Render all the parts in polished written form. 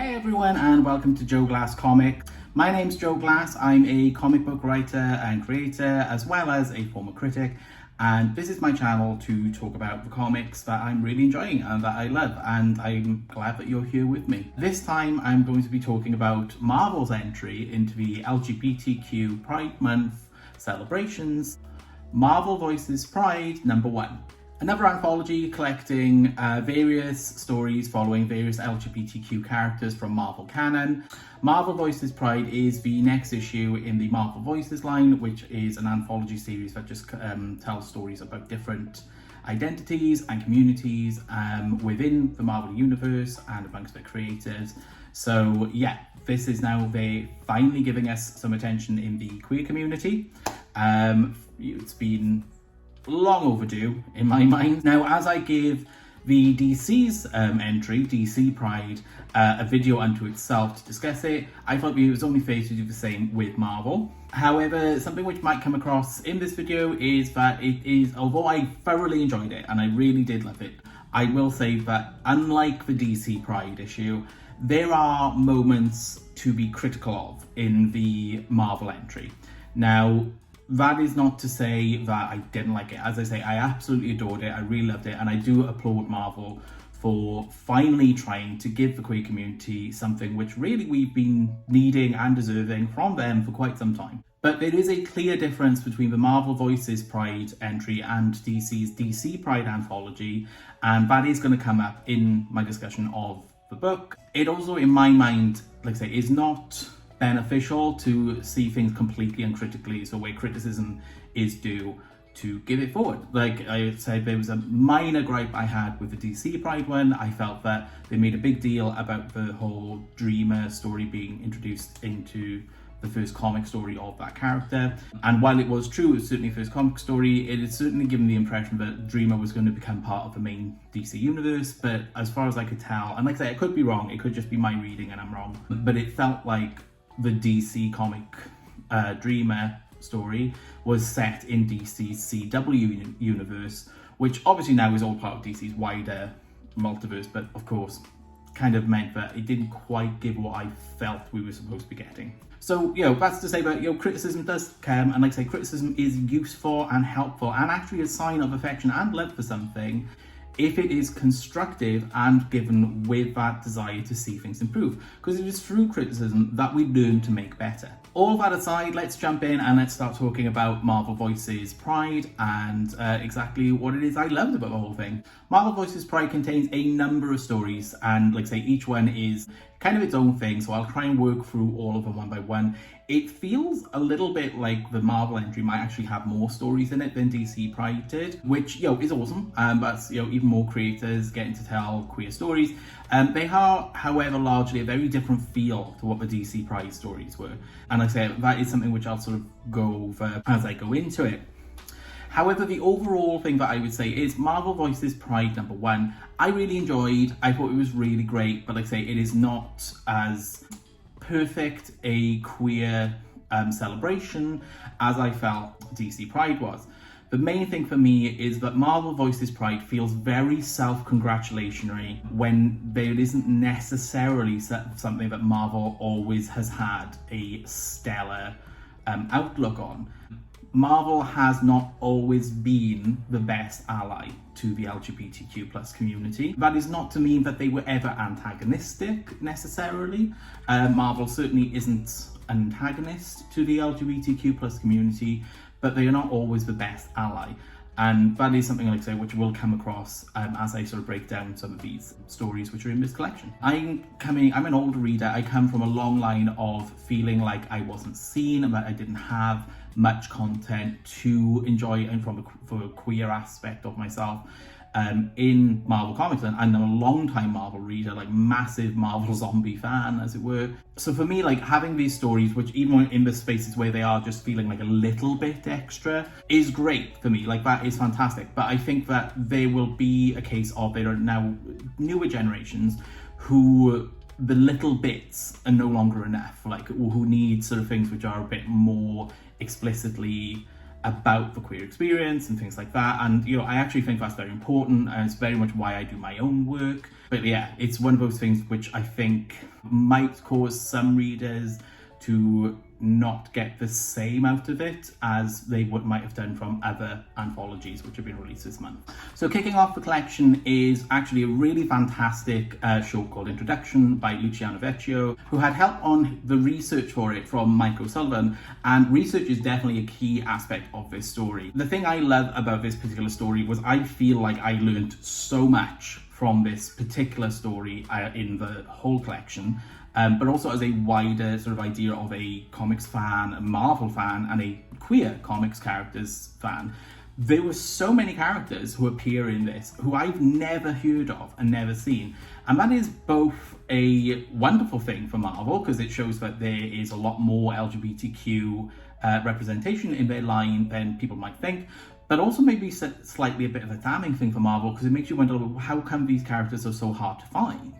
Hey everyone, and welcome to Joe Glass Comics. My name's Joe Glass. I'm a comic book writer and creator, as well as a former critic, and this is my channel to talk about the comics that I'm really enjoying and that I love, and I'm glad that you're here with me. This time I'm going to be talking about Marvel's entry into the LGBTQ Pride Month celebrations, Marvel Voices Pride #1. Another anthology collecting various stories following various LGBTQ characters from Marvel canon. Marvel Voices Pride is the next issue in the Marvel Voices line, which is an anthology series that just tells stories about different identities and communities within the Marvel universe and amongst the creators. So yeah, this is now they finally giving us some attention in the queer community. It's been long overdue in my mind. Now, as I gave the DC's entry, DC Pride, a video unto itself to discuss it, I thought it was only fair to do the same with Marvel. However, something which might come across in this video is that it is, although I thoroughly enjoyed it and I really did love it, I will say that unlike the DC Pride issue, there are moments to be critical of in the Marvel entry. Now, that is not to say that I didn't like it. As I say, I absolutely adored it. I really loved it. And I do applaud Marvel for finally trying to give the queer community something which really we've been needing and deserving from them for quite some time. But there is a clear difference between the Marvel Voices Pride entry and DC's DC Pride anthology. And that is going to come up in my discussion of the book. It also, in my mind, like I say, is not beneficial to see things completely uncritically, so where criticism is due, to give it forward. Like I said, there was a minor gripe I had with the DC Pride one. I felt that they made a big deal about the whole Dreamer story being introduced into the first comic story of that character. And while it was true, it was certainly the first comic story, it is certainly given the impression that Dreamer was going to become part of the main DC universe. But as far as I could tell, and like I say, I could be wrong, it could just be my reading and I'm wrong, but it felt like the DC comic Dreamer story was set in DC's CW universe, which obviously now is all part of DC's wider multiverse, but of course kind of meant that it didn't quite give what I felt we were supposed to be getting. So, that's to say that, criticism does come, and like I say, criticism is useful and helpful and actually a sign of affection and love for something if it is constructive and given with that desire to see things improve. Because it is through criticism that we learn to make better. All that aside, let's jump in and let's start talking about Marvel Voices Pride and exactly what it is I loved about the whole thing. Marvel Voices Pride contains a number of stories, and like I say, each one is kind of its own thing, so I'll try and work through all of them one by one. It feels a little bit like the Marvel entry might actually have more stories in it than DC Pride did, which, is awesome. That's, even more creators getting to tell queer stories. They are, however, largely a very different feel to what the DC Pride stories were. And like I say, that is something which I'll sort of go over as I go into it. However, the overall thing that I would say is Marvel Voices Pride #1, I really enjoyed. I thought it was really great, but like I say, it is not as perfect a queer celebration as I felt DC Pride was. The main thing for me is that Marvel Voices Pride feels very self-congratulatory when there isn't necessarily something that Marvel always has had a stellar outlook on. Marvel has not always been the best ally to the LGBTQ plus community. That is not to mean that they were ever antagonistic necessarily. Marvel certainly isn't an antagonist to the LGBTQ plus community, but they are not always the best ally. And that is something, like I say, which will come across as I sort of break down some of these stories which are in this collection. I'm an older reader. I come from a long line of feeling like I wasn't seen and that I didn't have much content to enjoy, and for a queer aspect of myself in Marvel Comics. And I'm a long-time Marvel reader, like massive Marvel zombie fan, as it were. So for me, like having these stories, which even in the spaces where they are just feeling like a little bit extra, is great for me. Like that is fantastic. But I think that there will be a case of there are now newer generations who the little bits are no longer enough, like who need sort of things which are a bit more explicitly about the queer experience and things like that. And, you know, I actually think that's very important, and it's very much why I do my own work. But yeah, it's one of those things which I think might cause some readers to not get the same out of it as they might have done from other anthologies which have been released this month. So kicking off the collection is actually a really fantastic show called Introduction by Luciano Vecchio, who had help on the research for it from Mike O'Sullivan, and research is definitely a key aspect of this story. The thing I love about this particular story was I feel like I learned so much from this particular story in the whole collection. But also as a wider sort of idea of a comics fan, a Marvel fan, and a queer comics characters fan. There were so many characters who appear in this who I've never heard of and never seen. And that is both a wonderful thing for Marvel, because it shows that there is a lot more LGBTQ representation in their line than people might think, but also maybe slightly a bit of a damning thing for Marvel, because it makes you wonder, how come these characters are so hard to find?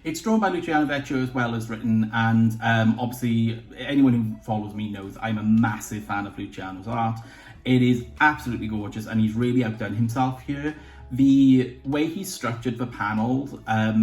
It's drawn by Luciano Vecchio as well as written, and obviously anyone who follows me knows I'm a massive fan of Luciano's art. It is absolutely gorgeous, and he's really outdone himself here. The way he's structured the panels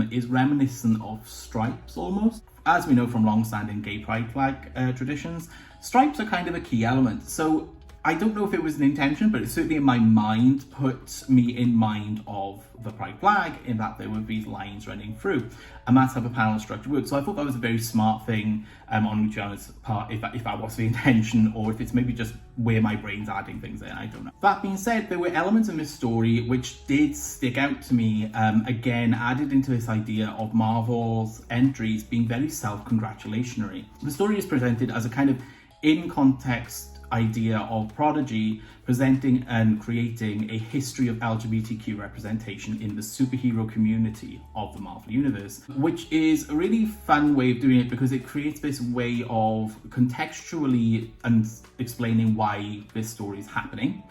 is reminiscent of stripes almost. As we know from long-standing gay pride flag traditions, stripes are kind of a key element. So I don't know if it was an intention, but it certainly in my mind put me in mind of the pride flag, in that there were these lines running through, and that's how the panel structure works. So I thought that was a very smart thing on Luciano's part, if that was the intention, or if it's maybe just where my brain's adding things in, I don't know. That being said, there were elements in this story which did stick out to me, again added into this idea of Marvel's entries being very self-congratulatory. The story is presented as a kind of in-context idea of Prodigy presenting and creating a history of LGBTQ representation in the superhero community of the Marvel Universe, which is a really fun way of doing it, because it creates this way of contextually and explaining why this story is happening,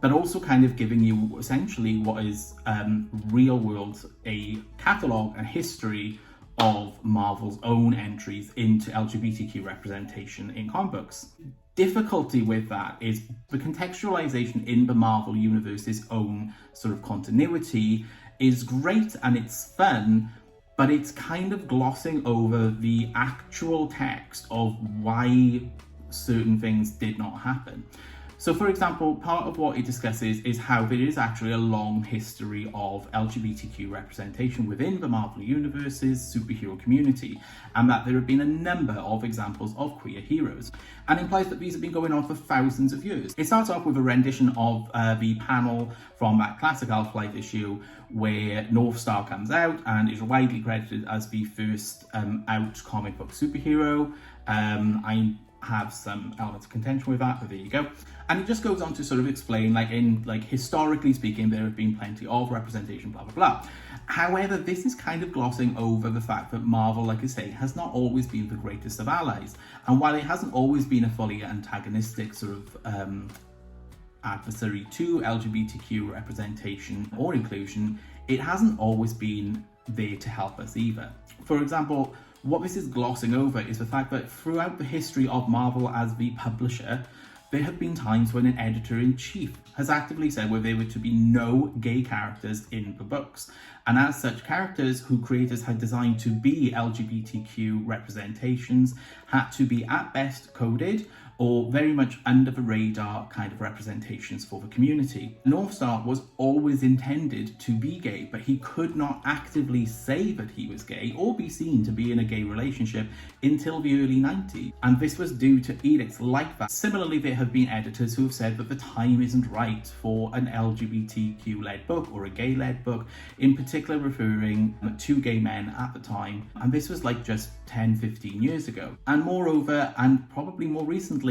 but also kind of giving you essentially what is real world, a catalogue and history of Marvel's own entries into LGBTQ representation in comic books. Difficulty with that is the contextualization in the Marvel Universe's own sort of continuity is great and it's fun, but it's kind of glossing over the actual text of why certain things did not happen. So for example, part of what it discusses is how there is actually a long history of LGBTQ representation within the Marvel Universe's superhero community, and that there have been a number of examples of queer heroes, and implies that these have been going on for thousands of years. It starts off with a rendition of the panel from that classic Half-Life issue where North Star comes out and is widely credited as the first out comic book superhero. I have some elements of contention with that, but there you go. And it just goes on to sort of explain, historically speaking, there have been plenty of representation, blah, blah, blah. However, this is kind of glossing over the fact that Marvel, like I say, has not always been the greatest of allies. And while it hasn't always been a fully antagonistic sort of adversary to LGBTQ representation or inclusion, it hasn't always been there to help us either. For example, what this is glossing over is the fact that throughout the history of Marvel as the publisher, there have been times when an editor-in-chief has actively said where there were to be no gay characters in the books. And as such, characters who creators had designed to be LGBTQ representations had to be at best coded or very much under the radar kind of representations for the community. Northstar was always intended to be gay, but he could not actively say that he was gay or be seen to be in a gay relationship until the early 90s. And this was due to edicts like that. Similarly, there have been editors who have said that the time isn't right for an LGBTQ-led book or a gay-led book, in particular referring to gay men at the time. And this was like just 10, 15 years ago. And moreover, and probably more recently,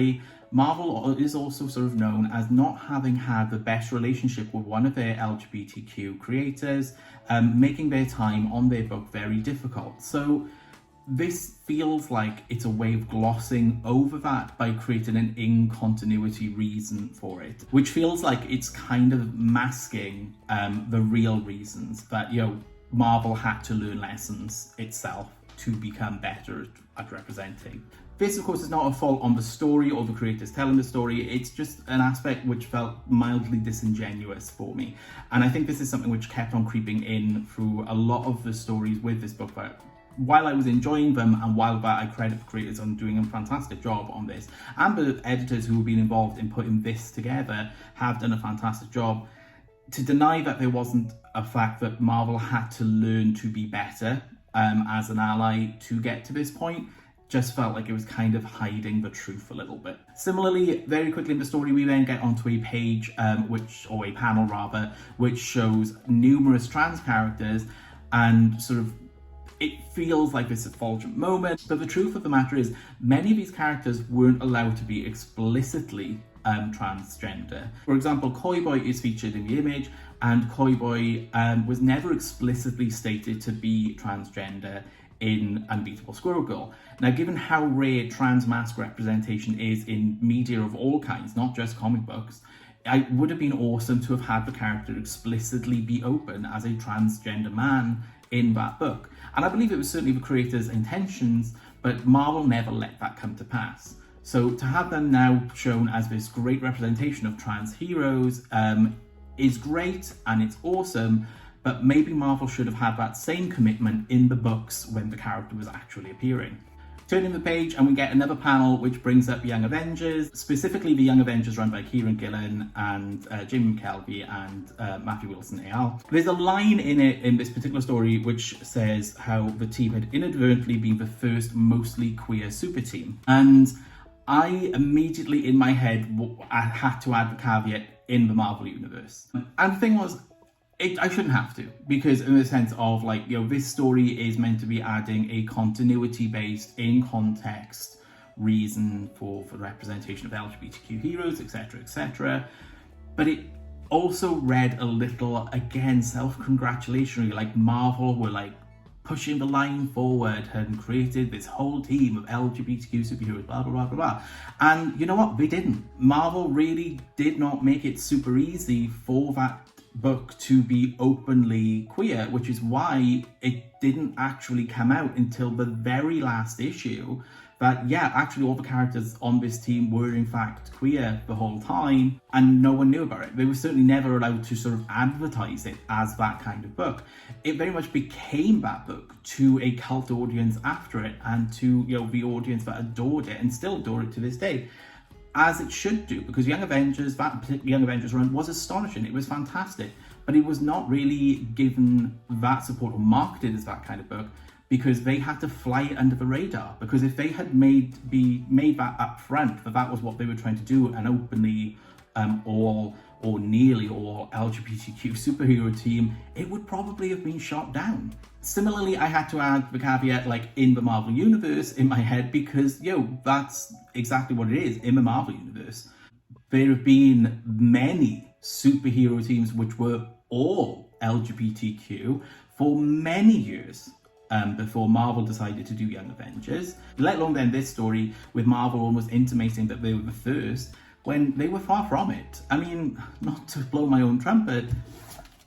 Marvel is also sort of known as not having had the best relationship with one of their LGBTQ creators, making their time on their book very difficult. So this feels like it's a way of glossing over that by creating an in-continuity reason for it, which feels like it's kind of masking the real reasons that, Marvel had to learn lessons itself to become better at representing. This, of course, is not a fault on the story or the creators telling the story. It's just an aspect which felt mildly disingenuous for me. And I think this is something which kept on creeping in through a lot of the stories with this book. But while I was enjoying them, and while that I credit the creators on doing a fantastic job on this, and the editors who have been involved in putting this together have done a fantastic job, to deny that there wasn't a fact that Marvel had to learn to be better as an ally to get to this point just felt like it was kind of hiding the truth a little bit. Similarly, very quickly in the story, we then get onto a page, or a panel rather, which shows numerous trans characters, and sort of it feels like this effulgent moment. But the truth of the matter is, many of these characters weren't allowed to be explicitly transgender. For example, Koi Boy is featured in the image, and Koi Boy was never explicitly stated to be transgender in Unbeatable Squirrel Girl. Now, given how rare trans mask representation is in media of all kinds, not just comic books, it would have been awesome to have had the character explicitly be open as a transgender man in that book. And I believe it was certainly the creators' intentions, but Marvel never let that come to pass. So to have them now shown as this great representation of trans heroes is great, and it's awesome, but maybe Marvel should have had that same commitment in the books when the character was actually appearing. Turning the page, and we get another panel which brings up Young Avengers, specifically the Young Avengers run by Kieran Gillen and Jim McKelvey and Matthew Wilson al. There's a line in it, in this particular story, which says how the team had inadvertently been the first mostly queer super team. And I immediately, in my head, I had to add the caveat in the Marvel universe. And the thing was, I shouldn't have to, because in the sense of, like, you know, this story is meant to be adding a continuity-based, in-context reason for the representation of LGBTQ heroes, etc., etc. But it also read a little, again, self-congratulatory, like Marvel were, like, pushing the line forward and created this whole team of LGBTQ superheroes, blah, blah, blah, blah, blah. And you know what? They didn't. Marvel really did not make it super easy for that book to be openly queer, which is why it didn't actually come out until the very last issue that, yeah, actually all the characters on this team were in fact queer the whole time, and no one knew about it. They were certainly never allowed to sort of advertise it as that kind of book. It very much became that book to a cult audience after it, and to, you know, the audience that adored it and still adore it to this day, as it should do, because Young Avengers, that particular Young Avengers run was astonishing. It was fantastic, but it was not really given that support or marketed as that kind of book, because they had to fly it under the radar. Because if they had made that up front, that was what they were trying to do, an openly all or nearly all LGBTQ superhero team, it would probably have been shot down. Similarly, I had to add the caveat, like, in the Marvel universe in my head, because, that's exactly what it is in the Marvel universe. There have been many superhero teams which were all LGBTQ for many years before Marvel decided to do Young Avengers, let alone then this story with Marvel almost intimating that they were the first, when they were far from it. I mean, not to blow my own trumpet,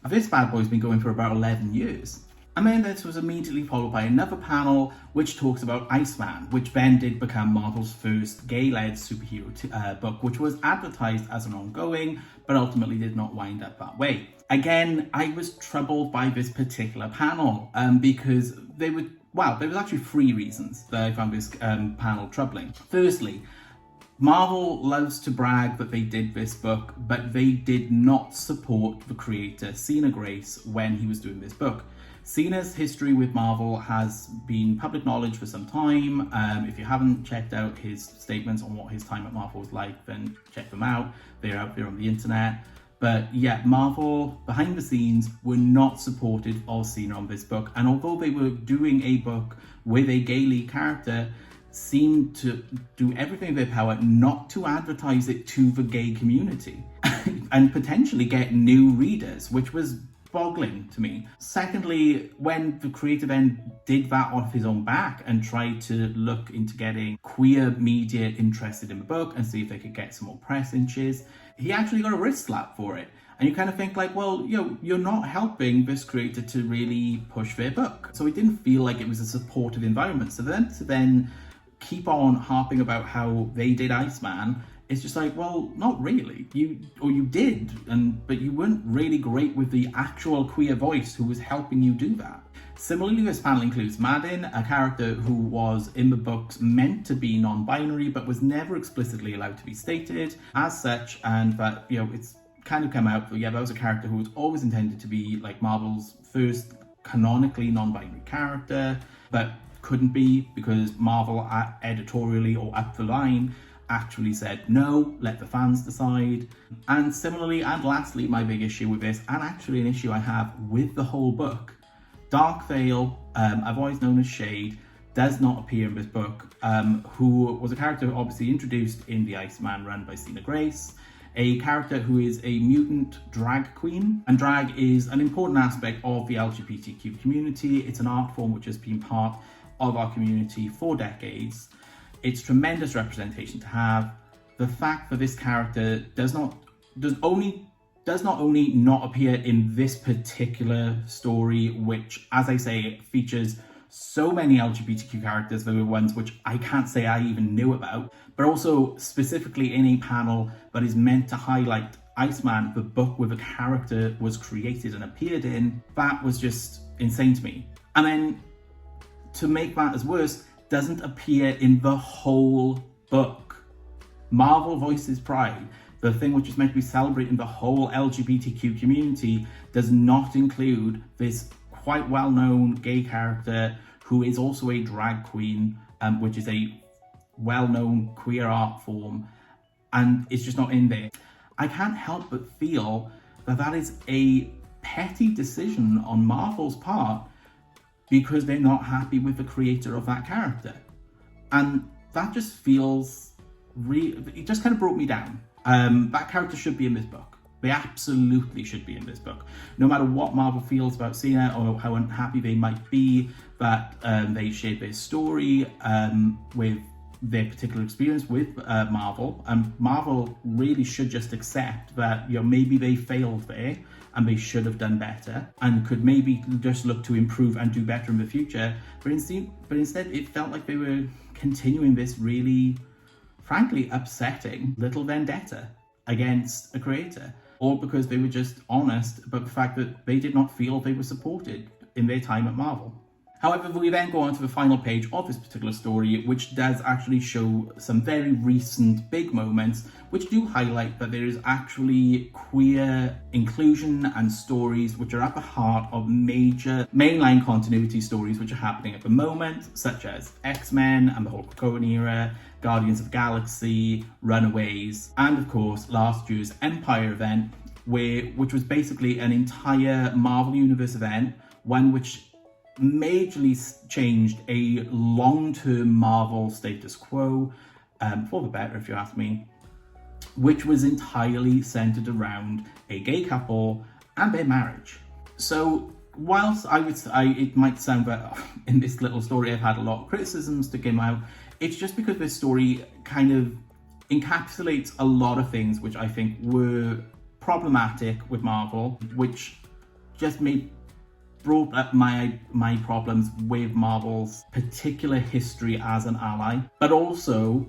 this bad boy's been going for about 11 years. And then this was immediately followed by another panel which talks about Iceman, which then did become Marvel's first gay-led superhero book, which was advertised as an ongoing, but ultimately did not wind up that way. Again, I was troubled by this particular panel because there was actually 3 reasons that I found this panel troubling. Firstly, Marvel loves to brag that they did this book, but they did not support the creator, Cena Grace, when he was doing this book. Cena's history with Marvel has been public knowledge for some time. If you haven't checked out his statements on what his time at Marvel was like, then check them out. They're out there on the internet. But yeah, Marvel, behind the scenes, were not supportive of Cena on this book. And although they were doing a book with a gay lead character, seemed to do everything in their power not to advertise it to the gay community and potentially get new readers, which was boggling to me. Secondly, when the creator then did that off his own back and tried to look into getting queer media interested in the book and see if they could get some more press inches, he actually got a wrist slap for it. And you kind of think like, well, you're not helping this creator to really push their book. So it didn't feel like it was a supportive environment. So then to keep on harping about how they did Iceman, it's just like, well, not really. You did, but you weren't really great with the actual queer voice who was helping you do that. Similarly, this panel includes Madin, a character who was in the books meant to be non-binary, but was never explicitly allowed to be stated as such, and that, it's kind of come out that, that was a character who was always intended to be like Marvel's first canonically non-binary character, but couldn't be because Marvel editorially or up the line actually said no, let the fans decide. And similarly, and lastly, my big issue with this, and actually an issue I have with the whole book, Dark Veil, otherwise known as Shade, does not appear in this book, who was a character obviously introduced in the Iceman run by Sina Grace, a character who is a mutant drag queen. And drag is an important aspect of the LGBTQ community. It's an art form which has been part of our community for decades. It's tremendous representation to have. The fact that this character does not only not appear in this particular story, which, as I say, features so many LGBTQ characters, there were ones which I can't say I even knew about, but also specifically in a panel that is meant to highlight Iceman, the book where the character was created and appeared in, that was just insane to me. And then, to make matters worse, doesn't appear in the whole book. Marvel Voices Pride, the thing which is meant to be celebrating the whole LGBTQ community, does not include this quite well-known gay character who is also a drag queen, which is a well-known queer art form, and it's just not in there. I can't help but feel that that is a petty decision on Marvel's part because they're not happy with the creator of that character. And that just feels it just kind of brought me down. That character should be in this book. They absolutely should be in this book. No matter what Marvel feels about Cena or how unhappy they might be that they shared their story with their particular experience with Marvel, Marvel really should just accept that maybe they failed there and they should have done better and could maybe just look to improve and do better in the future. But instead it felt like they were continuing this really, frankly, upsetting little vendetta against a creator, all because they were just honest about the fact that they did not feel they were supported in their time at Marvel. However, we then go on to the final page of this particular story, which does actually show some very recent big moments, which do highlight that there is actually queer inclusion and stories which are at the heart of major mainline continuity stories which are happening at the moment, such as X-Men and the Hulk Hogan era, Guardians of the Galaxy, Runaways, and of course last year's Empire event, which was basically an entire Marvel Universe event, one which majorly changed a long-term Marvel status quo, for the better if you ask me, which was entirely centered around a gay couple and their marriage. So whilst it might sound that in this little story I've had a lot of criticisms to give out, it's just because this story kind of encapsulates a lot of things which I think were problematic with Marvel, which just brought up my problems with Marvel's particular history as an ally. But also,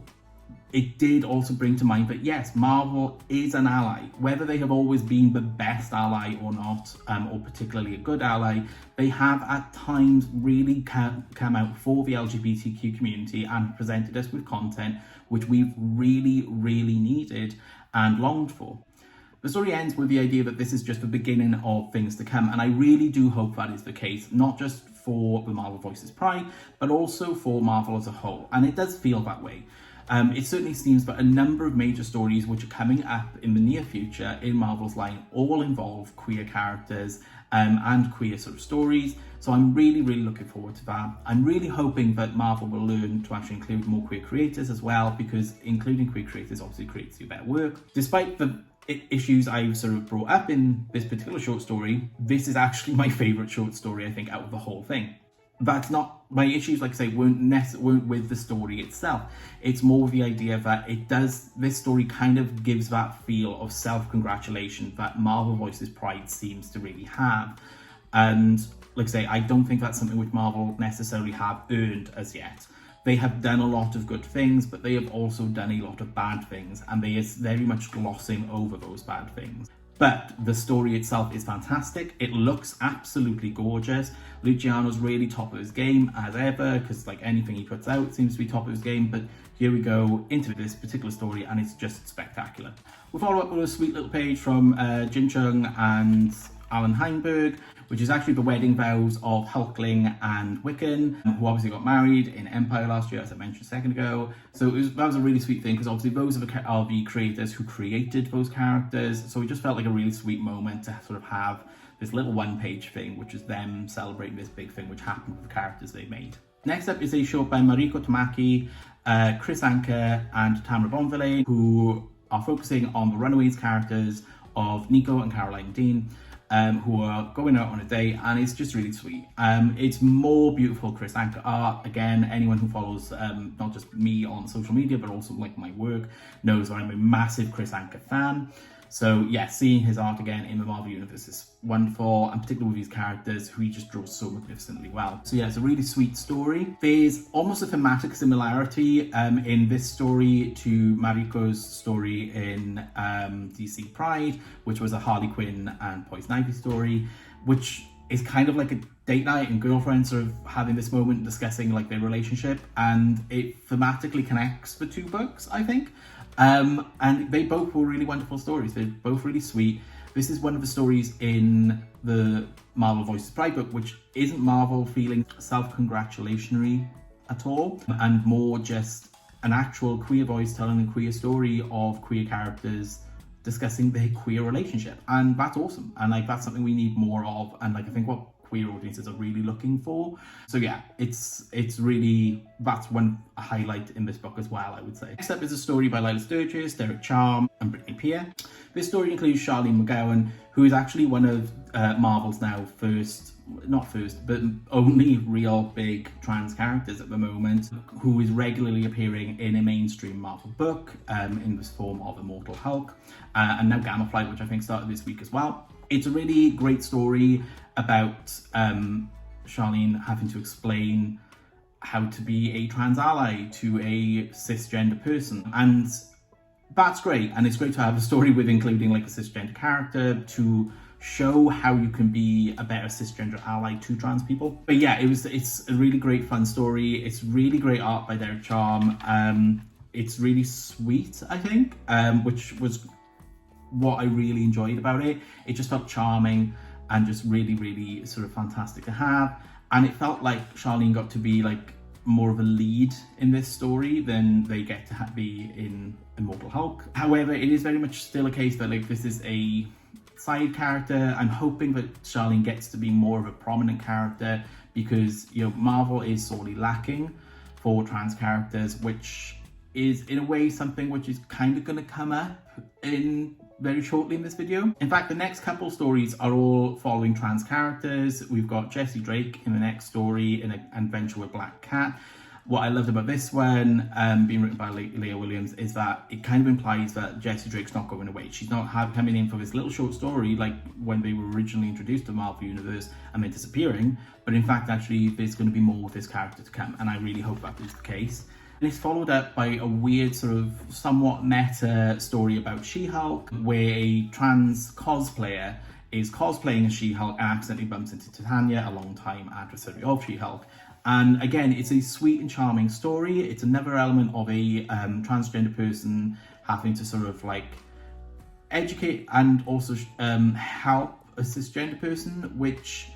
it did also bring to mind that yes, Marvel is an ally. Whether they have always been the best ally or not, or particularly a good ally, they have at times really come out for the LGBTQ community and presented us with content which we've really, really needed and longed for. The story ends with the idea that this is just the beginning of things to come, and I really do hope that is the case, not just for the Marvel Voices Pride, but also for Marvel as a whole, and it does feel that way. It certainly seems that a number of major stories which are coming up in the near future in Marvel's line all involve queer characters and queer sort of stories, so I'm really, really looking forward to that. I'm really hoping that Marvel will learn to actually include more queer creators as well, because including queer creators obviously creates you better work. Despite the issues I've sort of brought up in this particular short story, this is actually my favourite short story, I think, out of the whole thing. That's not, my issues, like I say, weren't with the story itself. It's more with the idea that this story kind of gives that feel of self-congratulation that Marvel Voices Pride seems to really have. And like I say, I don't think that's something which Marvel necessarily have earned as yet. they have done a lot of good things, but they have also done a lot of bad things, and they is very much glossing over those bad things. But the story itself is fantastic. It looks absolutely gorgeous. Luciano's really top of his game as ever, because like anything he puts out seems to be top of his game. But here we go into this particular story, and it's just spectacular. We'll follow up with a sweet little page from Jin Chung and Alan Heinberg, which is actually the wedding vows of Hulkling and Wiccan, who obviously got married in Empire last year, as I mentioned a second ago. So that was a really sweet thing, because obviously those are the creators who created those characters. So it just felt like a really sweet moment to sort of have this little one-page thing, which is them celebrating this big thing which happened with the characters they made. Next up is a short by Mariko Tamaki, Chris Anker, and Tamara Bonvillain, who are focusing on the Runaways characters of Nico and Caroline Dean, who are going out on a date, and it's just really sweet. It's more beautiful Chris Anker art. Again, anyone who follows not just me on social media, but also like my work, knows that I'm a massive Chris Anker fan. So yeah, seeing his art again in the Marvel Universe is wonderful, and particularly with these characters who he just draws so magnificently well. So yeah, it's a really sweet story. There's almost a thematic similarity in this story to Mariko's story in DC Pride, which was a Harley Quinn and Poison Ivy story, which is kind of like a date night and girlfriends sort of having this moment discussing like their relationship, and it thematically connects the two books, I think. And they both were really wonderful stories. They're both really sweet. This is one of the stories in the Marvel Voices Pride book, which isn't Marvel feeling self-congratulatory at all, and more just an actual queer voice telling a queer story of queer characters discussing their queer relationship. And that's awesome. And like, that's something we need more of. And like, I think what queer audiences are really looking for. So yeah, it's really, that's one highlight in this book as well, I would say. Next up is a story by Lila Sturgis, Derek Charm, and Brittany Peer. This story includes Charlene McGowan, who is actually one of Marvel's now not first, but only real big trans characters at the moment, who is regularly appearing in a mainstream Marvel book in this form of Immortal Hulk, and now Gamma Flight, which I think started this week as well. It's a really great story about Charlene having to explain how to be a trans ally to a cisgender person, and that's great. And it's great to have a story with including like a cisgender character to show how you can be a better cisgender ally to trans people. But yeah, it's a really great fun story. It's really great art by Derek Charm. It's really sweet, I think, which was what I really enjoyed about it. It just felt charming and just really, really sort of fantastic to have. And it felt like Charlene got to be like more of a lead in this story than they get to be in Immortal Hulk. However, it is very much still a case that like this is a side character. I'm hoping that Charlene gets to be more of a prominent character, because, you know, Marvel is sorely lacking for trans characters, which is in a way something which is kind of going to come up in very shortly in this video. In fact, the next couple stories are all following trans characters. We've got Jessie Drake in the next story in an adventure with Black Cat. What I loved about this one, being written by Leah Williams, is that it kind of implies that Jessie Drake's not going away. She's not coming in for this little short story like when they were originally introduced to the Marvel Universe and then disappearing, but in fact, actually, there's going to be more with this character to come, and I really hope that is the case. And it's followed up by a weird sort of somewhat meta story about She-Hulk, where a trans cosplayer is cosplaying as She-Hulk and accidentally bumps into Titania, a long-time adversary of She-Hulk. And again, it's a sweet and charming story. It's another element of a transgender person having to sort of like educate and also help a cisgender person, which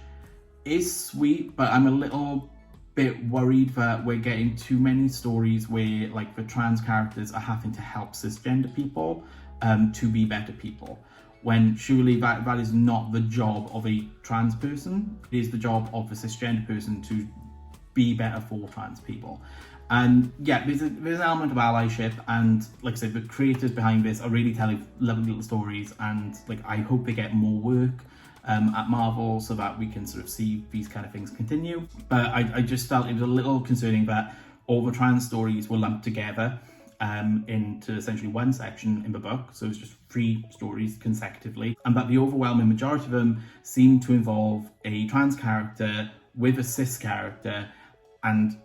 is sweet, but I'm a little bit worried that we're getting too many stories where like the trans characters are having to help cisgender people to be better people, when surely that is not the job of a trans person. It is the job of a cisgender person to be better for trans people. And yeah, there's an element of allyship, and like I said, the creators behind this are really telling lovely little stories, and like I hope they get more work at Marvel so that we can sort of see these kind of things continue. But I just felt it was a little concerning that all the trans stories were lumped together into essentially one section in the book, so it's just 3 stories consecutively, and that the overwhelming majority of them seem to involve a trans character with a cis character, and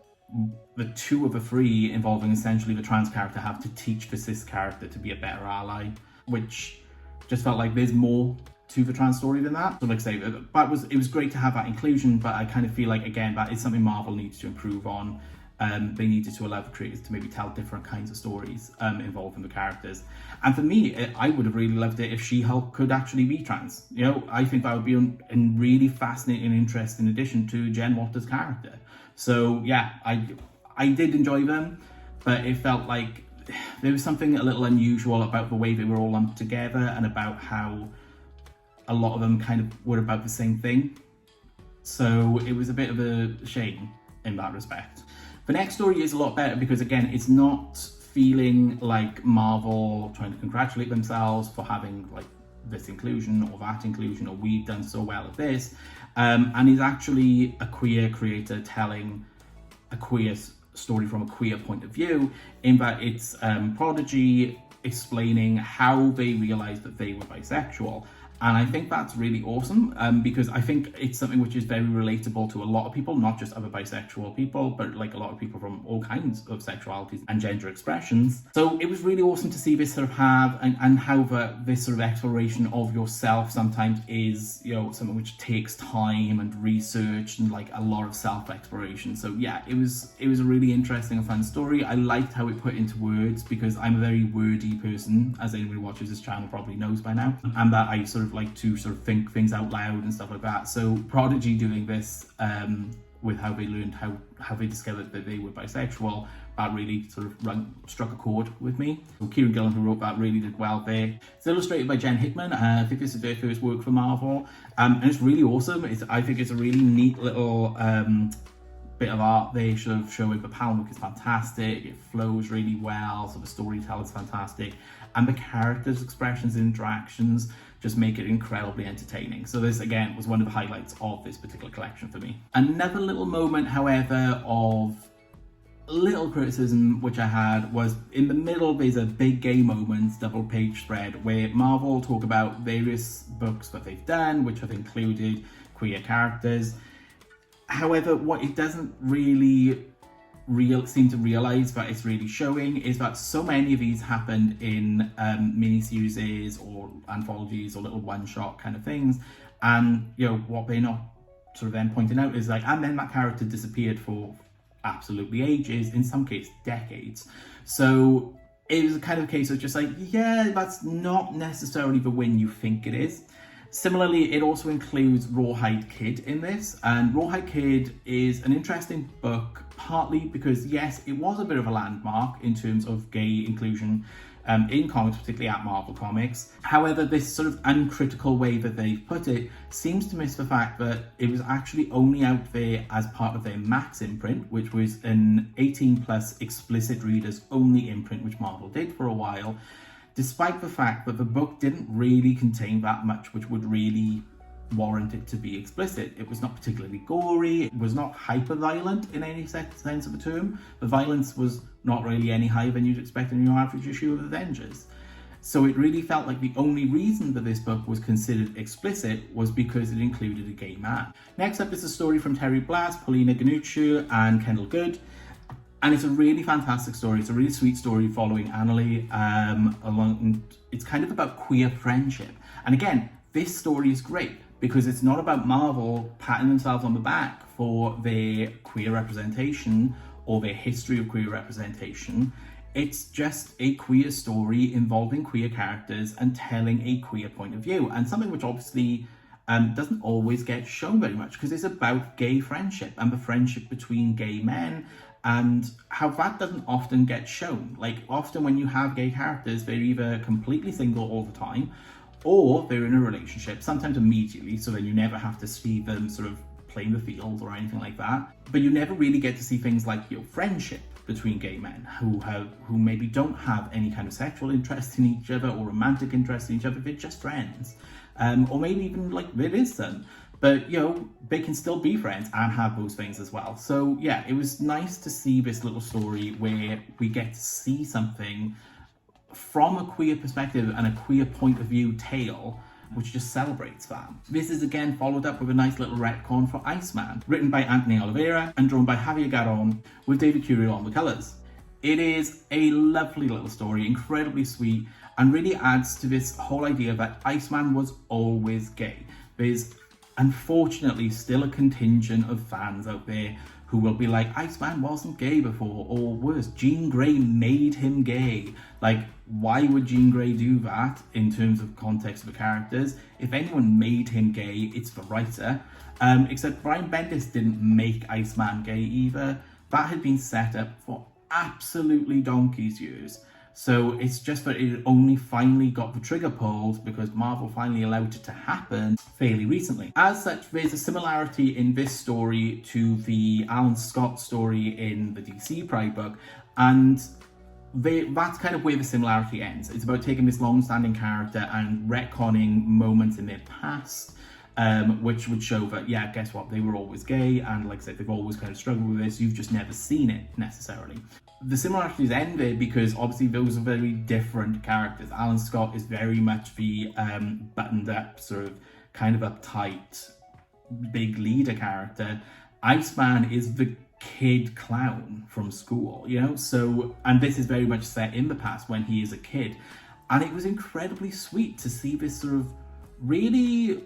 the two of the three involving essentially the trans character have to teach the cis character to be a better ally, which just felt like there's more to the trans story than that. So like I say, it was great to have that inclusion, but I kind of feel like, again, that is something Marvel needs to improve on. They needed to allow the creators to maybe tell different kinds of stories involving the characters. And for me, I would have really loved it if She-Hulk could actually be trans. You know, I think that would be a really fascinating and interesting addition to Jen Waters' character. So yeah, I did enjoy them, but it felt like there was something a little unusual about the way they were all lumped together and about how a lot of them kind of were about the same thing. So it was a bit of a shame in that respect. The next story is a lot better because, again, it's not feeling like Marvel trying to congratulate themselves for having like this inclusion or that inclusion, or we've done so well at this, and is actually a queer creator telling a queer story from a queer point of view, in that it's Prodigy explaining how they realized that they were bisexual. And I think that's really awesome, because I think it's something which is very relatable to a lot of people, not just other bisexual people, but like a lot of people from all kinds of sexualities and gender expressions. So it was really awesome to see this sort of have, and how this sort of exploration of yourself sometimes is, you know, something which takes time and research and like a lot of self-exploration. So yeah, it was a really interesting and fun story. I liked how it put into words, because I'm a very wordy person, as anyone who watches this channel probably knows by now, and that I sort of like to sort of think things out loud and stuff like that. So Prodigy doing this with how they learned how they discovered that they were bisexual, that really sort of struck a chord with me. So Kieran Gillen, who wrote that, really did well there. It's illustrated by Jen Hickman. I think this is their first work for Marvel, and it's really awesome. I think it's a really neat little bit of art they sort of showing. The panel book is fantastic, it flows really well, so the storytelling is fantastic, and the characters' expressions and interactions just make it incredibly entertaining. So this, again, was one of the highlights of this particular collection for me. Another little moment, however, of little criticism which I had was in the middle. There's a big gay moments double page spread where Marvel talk about various books that they've done which have included queer characters. However, what it doesn't really seem to realize that it's really showing is that so many of these happened in mini-series or anthologies or little one-shot kind of things, and you know what they're not sort of then pointing out is like, and then that character disappeared for absolutely ages, in some cases decades. So it was a kind of case of just like, yeah, that's not necessarily the win you think it is. Similarly, it also includes Rawhide Kid in this, and Rawhide Kid is an interesting book, partly because, yes, it was a bit of a landmark in terms of gay inclusion in comics, particularly at Marvel Comics. However, this sort of uncritical way that they put it seems to miss the fact that it was actually only out there as part of their Max imprint, which was an 18+ explicit readers only imprint, which Marvel did for a while, despite the fact that the book didn't really contain that much which would really warrant it to be explicit. It was not particularly gory, it was not hyper-violent in any sense of the term. The violence was not really any higher than you'd expect in your average issue of Avengers. So it really felt like the only reason that this book was considered explicit was because it included a gay man. Next up is a story from Terry Blass, Paulina Ganuccio and Kendall Good. And it's a really fantastic story. It's a really sweet story following Annalie. It's kind of about queer friendship. And again, this story is great because it's not about Marvel patting themselves on the back for their queer representation or their history of queer representation. It's just a queer story involving queer characters and telling a queer point of view, and something which obviously doesn't always get shown very much, because it's about gay friendship and the friendship between gay men, and how that doesn't often get shown. Like, often when you have gay characters, they're either completely single all the time, or they're in a relationship, sometimes immediately, so then you never have to see them sort of playing the field or anything like that. But you never really get to see things like, you know, friendship between gay men who maybe don't have any kind of sexual interest in each other or romantic interest in each other. They're just friends, or maybe even like there is some. But, you know, they can still be friends and have those things as well. So yeah, it was nice to see this little story where we get to see something from a queer perspective and a queer point of view tale which just celebrates that. This is again followed up with a nice little retcon for Iceman, written by Anthony Oliveira and drawn by Javier Garon, with David Curiel on the colours. It is a lovely little story, incredibly sweet, and really adds to this whole idea that Iceman was always gay. There's unfortunately still a contingent of fans out there who will be like, Iceman wasn't gay before, or worse, Jean Grey made him gay. Like, why would Jean Grey do that in terms of context of the characters? If anyone made him gay, it's the writer. Except Brian Bendis didn't make Iceman gay either. That had been set up for absolutely donkey's years. So it's just that it only finally got the trigger pulled because Marvel finally allowed it to happen fairly recently. As such, there's a similarity in this story to the Alan Scott story in the DC Pride book, and that's kind of where the similarity ends. It's about taking this long-standing character and retconning moments in their past, which would show that, yeah, guess what, they were always gay, and like I said, they've always kind of struggled with this, you've just never seen it necessarily. The similarities end there because obviously those are very different characters. Alan Scott is very much the buttoned up, sort of kind of uptight, big leader character. Iceman is the kid clown from school, you know? So, and this is very much set in the past when he is a kid. And it was incredibly sweet to see this sort of really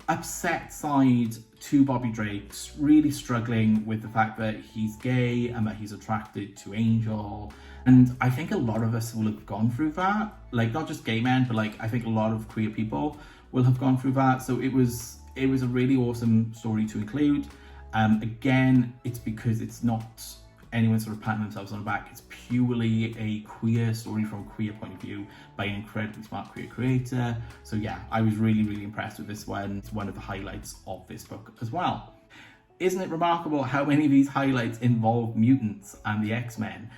upset side to Bobby Drake, really struggling with the fact that he's gay and that he's attracted to Angel. And I think a lot of us will have gone through that, like not just gay men, but like I think a lot of queer people will have gone through that. So it was a really awesome story to include. Again, it's because it's not anyone sort of patting themselves on the back. It's purely a queer story from a queer point of view by an incredibly smart queer creator. So yeah, I was really, really impressed with this one. It's one of the highlights of this book as well. Isn't it remarkable how many of these highlights involve mutants and the X-Men?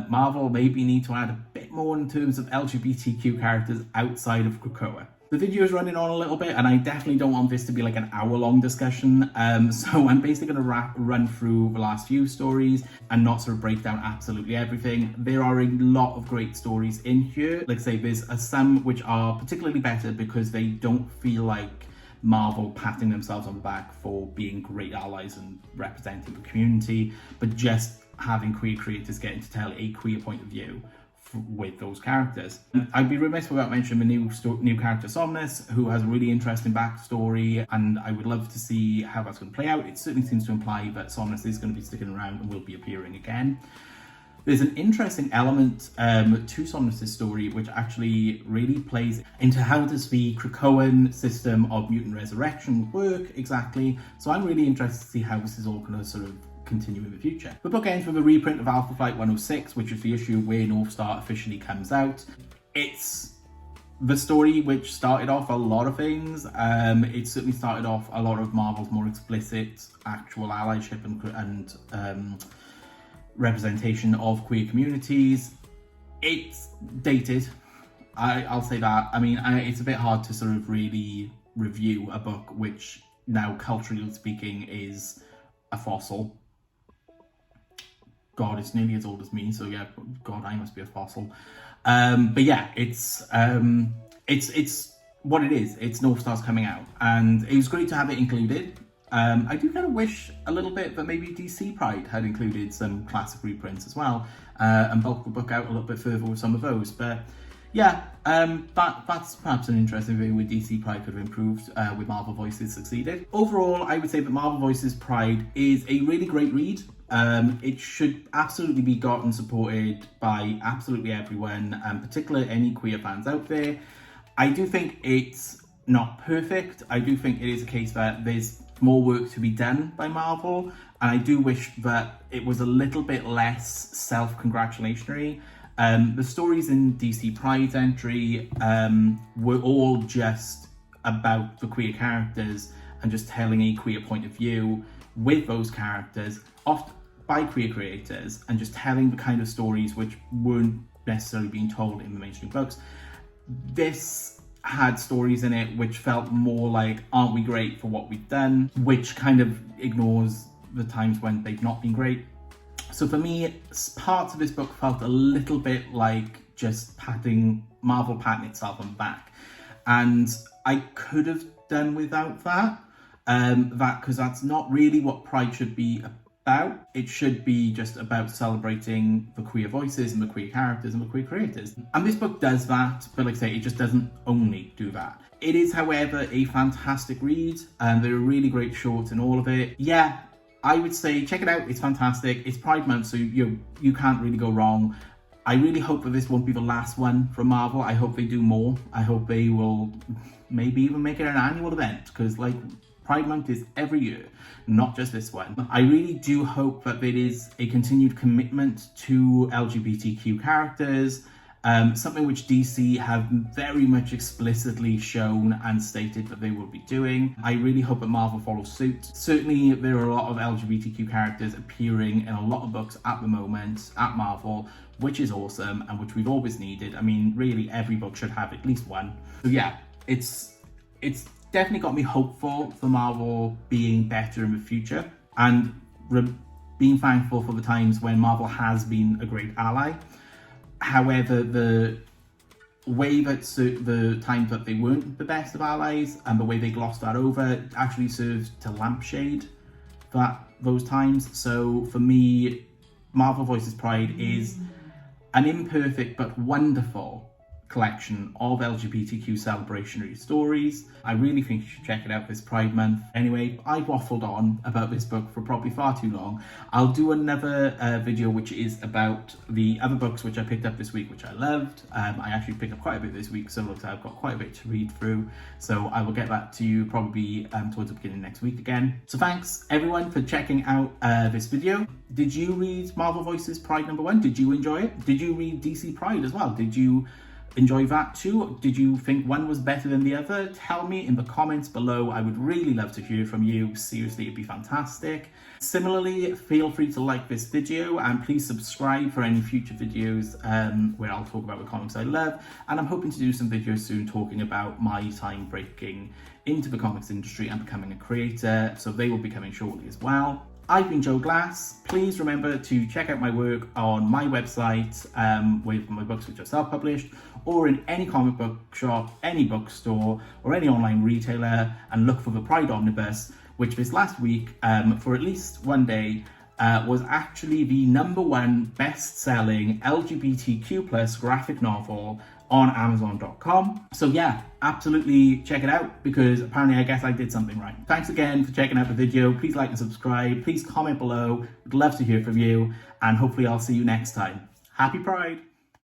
Marvel maybe need to add a bit more in terms of LGBTQ characters outside of Krakoa. The video is running on a little bit, and I definitely don't want this to be like an hour-long discussion. So I'm basically going to run through the last few stories and not sort of break down absolutely everything. There are a lot of great stories in here. Like I say, there's some which are particularly better because they don't feel like Marvel patting themselves on the back for being great allies and representing the community, but just having queer creators getting to tell a queer point of view with those characters. I'd be remiss without mentioning the new character Somnus, who has a really interesting backstory, and I would love to see how that's going to play out. It certainly seems to imply that Somnus is going to be sticking around and will be appearing again. There's an interesting element to Somnus' story, which actually really plays into how does the Krakoan system of mutant resurrection work exactly. So I'm really interested to see how this is all going to sort of continue in the future. The book ends with a reprint of Alpha Flight 106, which is the issue where North Star officially comes out. It's the story which started off a lot of things. It certainly started off a lot of Marvel's more explicit actual allyship and representation of queer communities. It's dated, I'll say that. I mean, it's a bit hard to sort of really review a book which now, culturally speaking, is a fossil. God, it's nearly as old as me, so yeah, God, I must be a fossil. But yeah, it's what it is. It's North Star's coming out, and it was great to have it included. I do kind of wish a little bit that maybe DC Pride had included some classic reprints as well, and bulk the book out a little bit further with some of those. But yeah, that's perhaps an interesting way where DC Pride could have improved with Marvel Voices succeeded. Overall, I would say that Marvel Voices Pride is a really great read. It should absolutely be got and supported by absolutely everyone, particularly any queer fans out there. I do think it's not perfect. I do think it is a case that there's more work to be done by Marvel, and I do wish that it was a little bit less self-congratulatory. The stories in DC Pride's entry were all just about the queer characters and just telling a queer point of view with those characters, often by queer creators, and just telling the kind of stories which weren't necessarily being told in the mainstream books. This had stories in it which felt more like, aren't we great for what we've done, which kind of ignores the times when they've not been great. So for me, parts of this book felt a little bit like just Marvel patting itself on the back. And I could have done without that. Because that's not really what Pride should be about. It should be just about celebrating the queer voices and the queer characters and the queer creators. And this book does that, but like I say, it just doesn't only do that. It is, however, a fantastic read, and there are really great shorts in all of it. Yeah, I would say check it out. It's fantastic. It's Pride Month, so you can't really go wrong. I really hope that this won't be the last one from Marvel. I hope they do more. I hope they will maybe even make it an annual event, because like Pride Month is every year, not just this one. I really do hope that there is a continued commitment to LGBTQ characters, something which DC have very much explicitly shown and stated that they will be doing. I really hope that Marvel follows suit. Certainly there are a lot of LGBTQ characters appearing in a lot of books at the moment at Marvel, which is awesome and which we've always needed. I mean, really every book should have at least one. So yeah, it's definitely got me hopeful for Marvel being better in the future, and being thankful for the times when Marvel has been a great ally. However, the way that the times that they weren't the best of allies and the way they glossed that over actually serves to lampshade those times. So for me, Marvel Voices Pride is an imperfect but wonderful collection of LGBTQ celebrationary stories. I really think you should check it out this Pride Month. Anyway, I've waffled on about this book for probably far too long. I'll do another video which is about the other books which I picked up this week, which I loved. I actually picked up quite a bit this week, so it looks like I've got quite a bit to read through. So I will get that to you probably towards the beginning of next week again. So thanks everyone for checking out this video. Did you read Marvel Voices Pride #1? Did you enjoy it? Did you read DC Pride as well? Did you enjoy that too? Did you think one was better than the other? Tell me in the comments below. I would really love to hear from you. Seriously, it'd be fantastic. Similarly, feel free to like this video and please subscribe for any future videos where I'll talk about the comics I love. And I'm hoping to do some videos soon talking about my time breaking into the comics industry and becoming a creator. So they will be coming shortly as well. I've been Joe Glass. Please remember to check out my work on my website with my books which are self-published, or in any comic book shop, any bookstore, or any online retailer, and look for the Pride Omnibus, which this last week, for at least one day, was actually the #1 best-selling LGBTQ+ graphic novel on Amazon.com. So yeah, absolutely check it out, because apparently I guess I did something right. Thanks again for checking out the video. Please like and subscribe. Please comment below. Would love to hear from you, and hopefully I'll see you next time. Happy Pride!